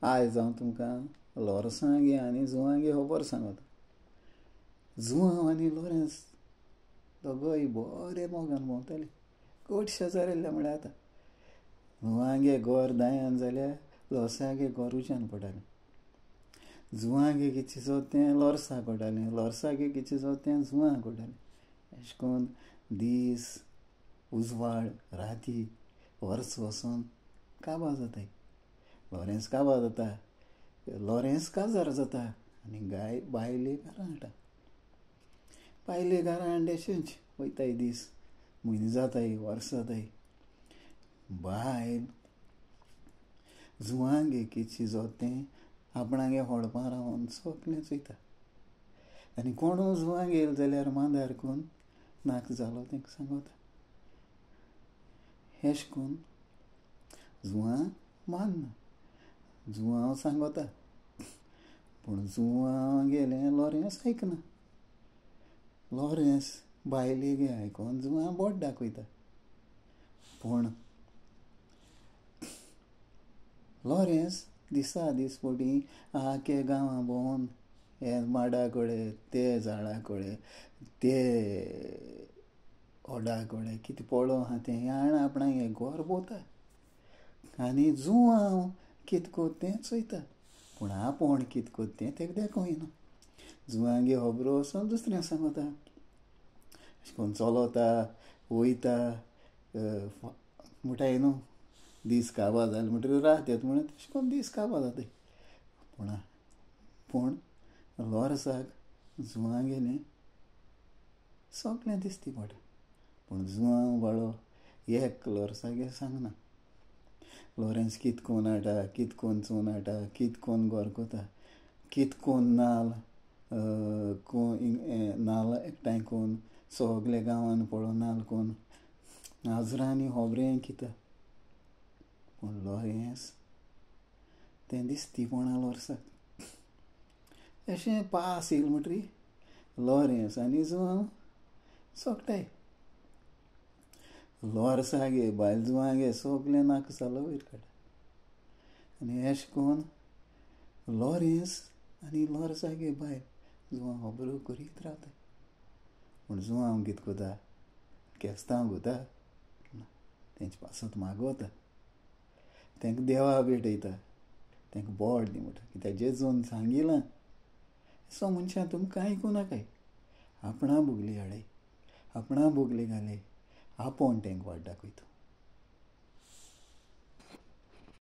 आयज हांव तुमकां लॉरसांगे आनी जुवांगे खबर सांगता. जुवांव आनी लॉरेन्स दोगोय बरे मोगान भोंवताले. गोड शेजारयल्ले म्हळ्यार आतां. जुवांगे गोर दायान जाल्यार लॉरसागे गोर उज्यान पडटालें. जुवांगे कितें तें लॉर्साक कोटालें, लॉर्सागे कितें तें जुवांक कोटालें. अशें करून दीस उजवाड राती वर्स वचोन काबार जाताय. लॉरेन्स काबार जाता, लॉरेन्स काजार जाता आनी बायले घरां हाडटा. बायले घरां हाडले अशेंच वयताय दीस, म्हयने जाताय, वर्स जाताय. बायल जुवांगे कितें तें आपणागे व्हडपा रावन सगलें चोयता. आनी कोणू जुवांग येयलो जाल्यार मांदार करून नाका जालो तेंकां सांगता. अशें करून जुवां मानना, जुवांव सांगता. पूण जुवांगेलें लॉरेन्स आयकना. लॉरेन्स बायलेगे आयकोन जुवां बोट दाखयता. पूण लॉरेन्स दिसा दिसपटी आख्या गांवां भोंवन हे माडा कडेन ते झाडा कडेन ते ओडा कडेन कितें पळोवं आहा तें याण आपणागे गोर भोंवता आनी जुवांव कितें कोत्ता तें चोयता. पूण आपूण कितें कोत्ता तें तेका दाखोयना. जुवांगे खबरो वचोन दुसऱ्यांक सांगता. अशें करून चलता वयता, म्हणटाय न्हू दीस काबार जाले म्हणटकीर रात येता म्हणून तशें करून दीस काबार जाताय. पूण लॉरेन्साक जुवांगेलें सगलें दिसती पडटा. पूण जुवांव बाळो एक लॉरेन्सागेर सांगना. लॉरेन्स कितें कोन्न हाडटा, कितें कोन्न चोवन हाडटा, कितें कोन्न गोर कोता, कितें कोन्न नाल्ल एकठांय कोन्न सगले गांवांत पळोवन नाल्ल कोन्न आजरांनी खबरें कितें. पूण लॉरेन्स तें दिसतीपणां लॉरेन्साक. अशें पास येयलें म्हणटरी लॉरेन्स आनी जुवांव सोगटाय. लॉरेन्सागे बायल जुवांगे सगलें नाका जालो वयर काडटा. आनी अशें करून लॉरेन्स आनी लॉरेन्सागे बायल जुवांव खबरो करीत रावताय. पूण जुवांव कितें कोता, केस्तांव घुता ना, तेंचे पासत मागोता. तेंकां देवा भेटयता, तेंकां बोट दी म्हणटा. कित्याक जेजून सांगिलां सो मनशां तुमकां आयकूं नाकाय. आपणा बोगली हाडय, आपणा बोगली घालय, आपूण तेंकां वाट दाखयता.